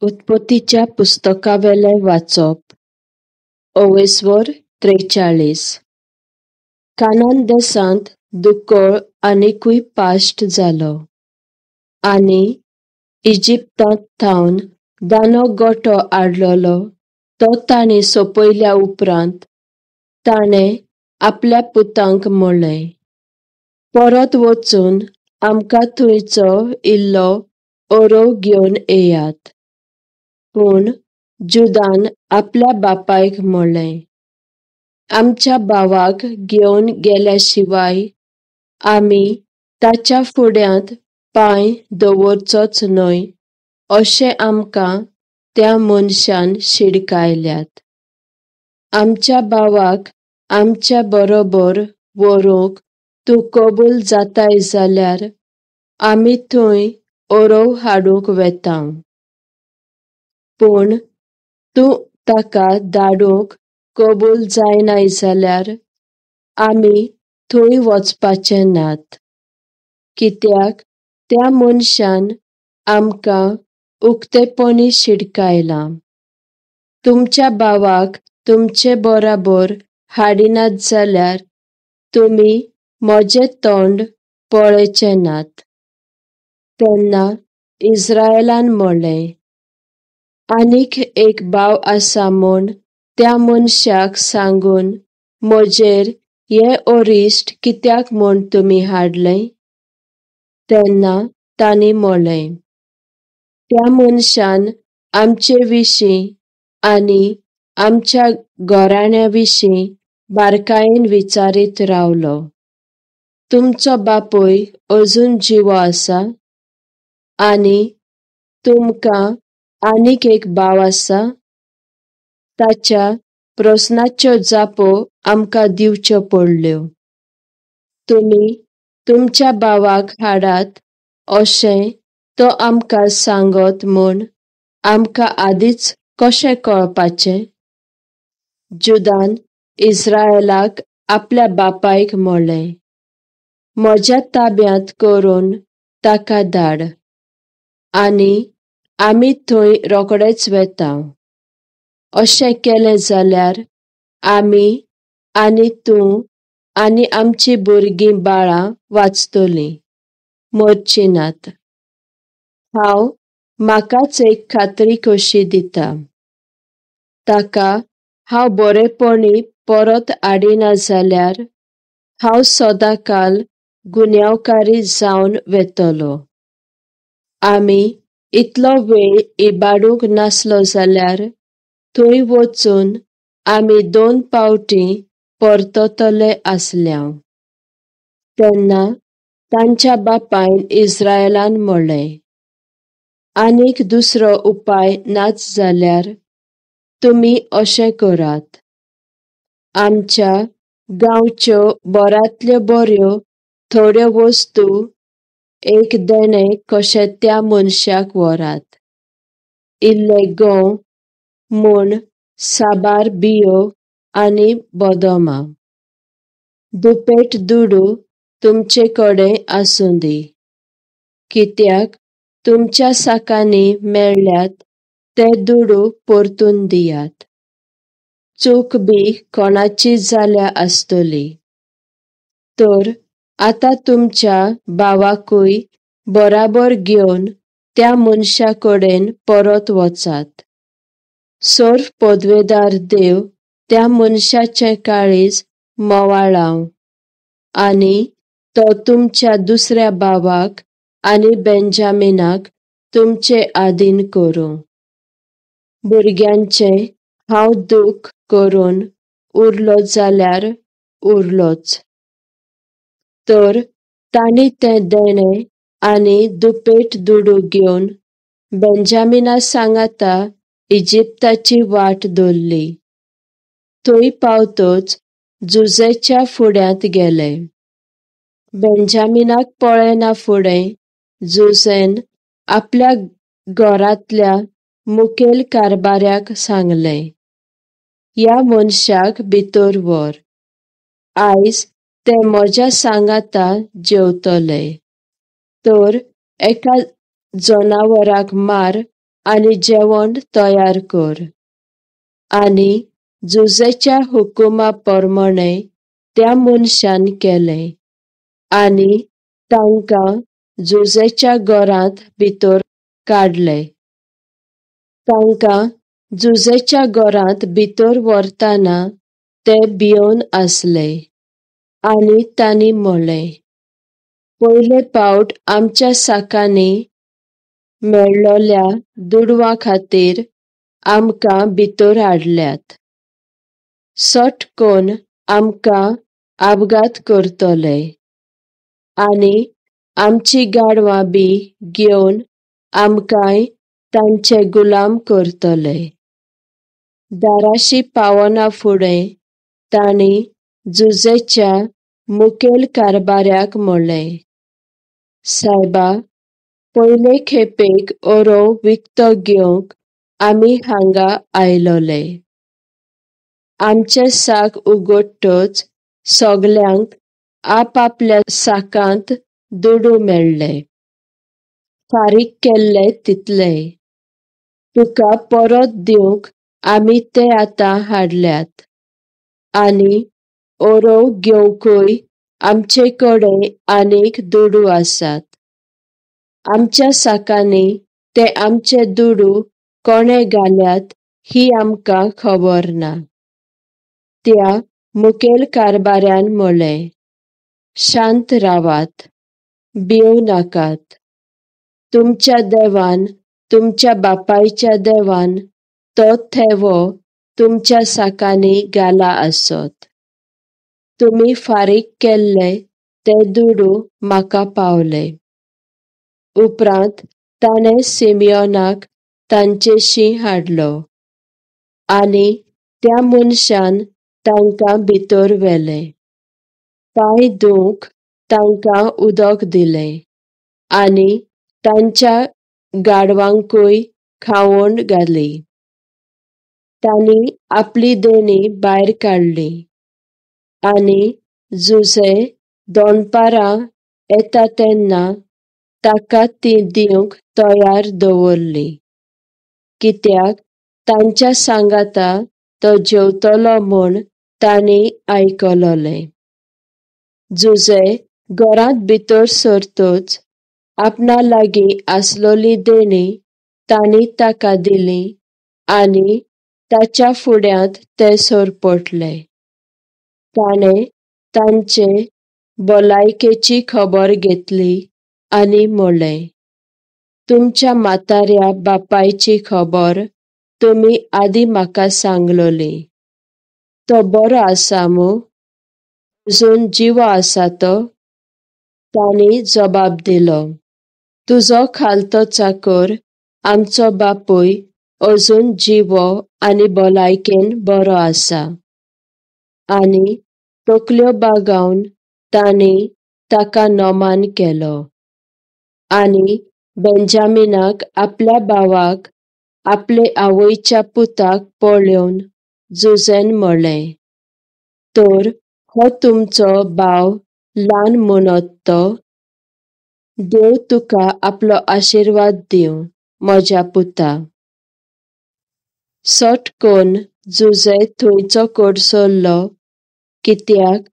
उत्पत्तीच्या पुस्तकावेले वाचप. ओवेसवर 43. कानान देसांत दुकोळ आनिकूय पाश्ट जालो, आनी इजिप्तांत थावन दानो गोठो आडलोलो तो ताणी सोपयल्या उपरांत ताणें आपल्या पुतांक म्हणलें, परत वचून आमकां थंयचो इल्लो ओरोव घेवन येयात. पूण जुदान आपल्या बापायक म्हणलें, आमच्या भावाक घेवन गेल्या शिवाय आमी ताच्या फुड्यांत पांय दवरचोच न्हय अशें आमकां त्या मनशान शिडकायल्यात. आमच्या भावाक आमच्या बरोबर व्हरूंक तूं कबूल जाताय जाल्यार आमी थंय ओरोव हाडूंक वेतां. पूण तूं ताका धाडूंक कबूल जायनाय जाल्यार आमी थंय वचपाचे नात, कित्याक त्या मनशान आमकां उक्तेपणी शिडकायलां. तुमच्या भावाक तुमचे बराबर हाडिनात जाल्यार तुमी म्हजें तोंड पळयचे नात. तेन्ना इस्रायेलान म्हणलें, आनीक एक भाव आसा म्हूण त्या मनशाक सांगून म्हजेर हें ओरिश्ट कित्याक म्हूण तुमी हाडलें? तेन्ना तांणी म्हणलें, त्या मनशान आमचे विशीं आनी आमच्या घोराण्या विशीं बारकायेन विचारीत रावलो. तुमचो बापूय अजून जिवो आसा? आनी तुमकां आनीक एक भाव आसा? ताच्या प्रस्नाच्यो जापो आमकां दिवच्यो पडल्यो. तुमी तुमच्या भावाक हाडात अशें तो आमकां सांगत म्हूण आमकां आदींच कशें कळपाचें? जुदान इस्रायेलाक आपल्या बापायक म्हणलें, म्हज्या ताब्यांत करून ताका धाड, आनी आमी थंय रोखडेच वेतां. अशें केलें जाल्यार आमी आनी तूं आनी आमचीं भुरगीं बाळां वाचतलीं, मरचीं नात. हांव म्हाकाच एक खात्री कशी दितां. ताका हांव बरेपणी परत हाडिना जाल्यार हांव सदांकाल गुन्यांवकारी जावन वेतलों. आमी इतलो वेळ इबाडूंक नासलो जाल्यार थंय वचून आमी 2 पावटीं परततले आसल्यां. तेन्ना तांच्या बापायन इस्रायेलान म्हणलें, आनीक दुसरो उपाय नाच जाल्यार तुमी अशें करात. आमच्या गांवच्यो बऱ्यांतल्यो बऱ्यो थोड्यो वस्तू एक देणे कशे त्या मनशाक व्हरात. इल्ले गंव, मूण, साबार बियो आनी बदामां. दुपेट दुडू तुमचे कडेन आसूं दी, कित्याक तुमच्या साकानी मेळ्ळ्यात ते दुडू परतून दियात. चूक बी कोणाची जाल्या आसतली, तर आतां तुमच्या भावाकूय बराबर घेवन त्या मनशा कडेन परत वचात. सर्व पदवेदार देव त्या मनशाचें काळीज मोवाळाव, आनी तो तुमच्या दुसऱ्या भावाक आनी बेंजामिनाक तुमचे आधीन करूं. भुरग्यांचें हांव दूख करून उरलो जाल्यार उरलोच. तर तांणी तें देणें आनी दुपेट दुडू घेवन बेंजामिना सांगाता इजिप्ताची वाट धरली. थंय पावतच जुजेच्या फुड्यांत गेले. बेंजामिनाक पळयना फुडें जुजेन आपल्या घरांतल्या मुखेल कारभाऱ्याक सांगलें, ह्या मनशाक भितर व्हर. आयज ते म्हज्या सांगाता जेवतले. तर एका जनावराक मार आनी जेवण तयार कर. आनी जुजेच्या हुकुमा प्रमाणे त्या मनशान केलें आनी तांकां जुजेच्या घरांत भितर काडले. तांकां जुजेच्या घरांत भितर व्हरतना ते भिवन आसले आनी तांणी म्हळें, पयले फावट आमच्या साकानी मेळ्ळोल्या दुडवां खातीर आमकां भितर हाडल्यात. सटकन आमकां आपघात करतले आनी आमची गाडवां बी घेवन आमकांय तांचे गुलाम करतले. दाराशी पावना फुडें तांणी जुजेच्या मुखेल कारभाऱ्याक म्हळें, सायबा, पयले खेपेक ओरो विकतो घेवंक आमी हांगा आयलोले. आमचें साक उगडटच सगल्यांक आपआपल्या साकांत दुडू मेळ्ळे. फारीक केल्ले तितले. तुका परत दिवंक आमी ते आतां हाडल्यात. आनी ओरो घेवंकय आमचे कडेन आनीक दुडू आसात. आमच्या साकांनी ते आमचे दुडू कोणे घाल्यात ही आमकां खबर ना. त्या मुखेल कारभाऱ्यान म्हळें, शांत रावात, भिवू नाकात. तुमच्या देवान, तुमच्या बापायच्या देवान तो थेवो तुमच्या साकांनी घाला आसत. तुमी फारीक केल्ले ते दुडू म्हाका पावले. उपरांत ताणें सिमियोनाक तांचेशी हाडलो आनी त्या मनशान तांकां भितर व्हेले. पांय धुवंक तांकां उदक दिलें आनी तांच्या गाडवांकय खावोन घाली. तांणी आपली देणी भायर काडली आनी जुजे दोनपारां येता तेन्ना ताका ती दिवंक तयार दवरली, कित्याक तांच्या सांगाता तो जेवतलो म्हूण तांणी आयकलोलें. जुजे घरांत भितर सरतच आपणा लागीं आसलोली देणी तांणी ताका दिली आनी ताच्या फुड्यांत ते सरपटले. ताणें तांचे भलायकेची खबर घेतली आनी म्हळें, तुमच्या म्हाताऱ्या बापायची खबर तुमी आदीं म्हाका सांगलोली. तो बरो आसा मूं? अजून जिवो आसा तो? तांणी जबाब दिलो, तुजो खालतो चाकर आमचो बापूय अजून जिवो आनी भलायकेन बरो आसा. आनी तकल्यो बागावन तांणी ताका नोमान केलो. आनी बेंजामिनाक आपल्या भावाक आपले आवयच्या पुताक पळोवन जुजेन म्हळें, तर हो तुमचो भाव ल्हान म्हणत तो? देव तुका आपलो आशिर्वाद दिवं, म्हज्या पुता. सटकन जुजे थंयचो कडसरलो, कित्याक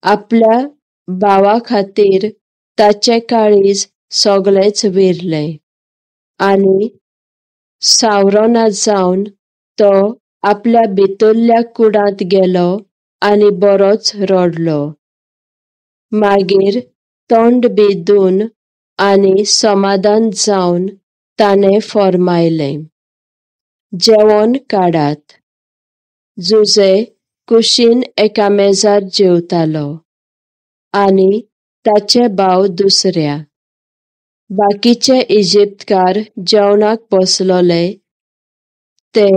आपल्या भावा खातीर ताचें काळीज सगळेंच विरलें. आनी सावरोना जावन तो आपल्या भितरल्या कुडांत गेलो आनी बरोच रडलो. मागीर तोंड बी धुवन आनी समाधान जावन ताणें फर्मायलें, जेवण काडात. जुजे कुशीन एका मेजार जेवतालो आनी ताचे भाव दुसऱ्या. बाकीचे इजिप्तकार जेवणाक बसलोले ते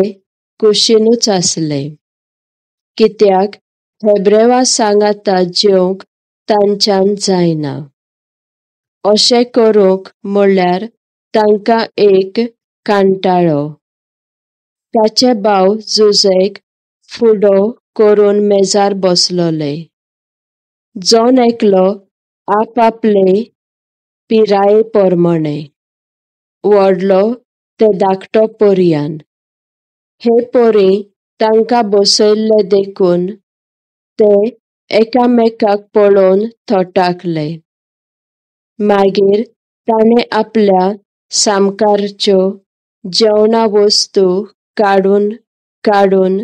कुशीनूच आसले, कित्याक हेब्रेवां सांगाता जेवंक तांच्यान जायना. अशें करूंक म्हणल्यार तांकां एक कांटाळो. ताचे भाव जुजेक फुडो करून मेजार बसलोले. जण एकलो आपआपले पिराये प्रमाणे. व्हडलो ते धाकटो पोरयान. हे पोरी तांकां बसयल्ले देखून ते एकामेकाक पळोवन थोटाकले. मागीर ताणें आपल्या सामकारच्यो जेवणा वस्तू काडून काडून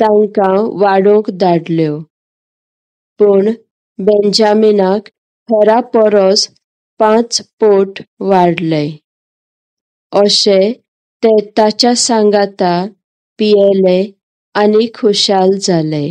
तांकां वाडूंक धाडल्यो. पूण बेंजामिनाक हेरां परस 5 पट वाडले. अशें ते ताच्या सांगाता पियेले आनी खुशाल जाले.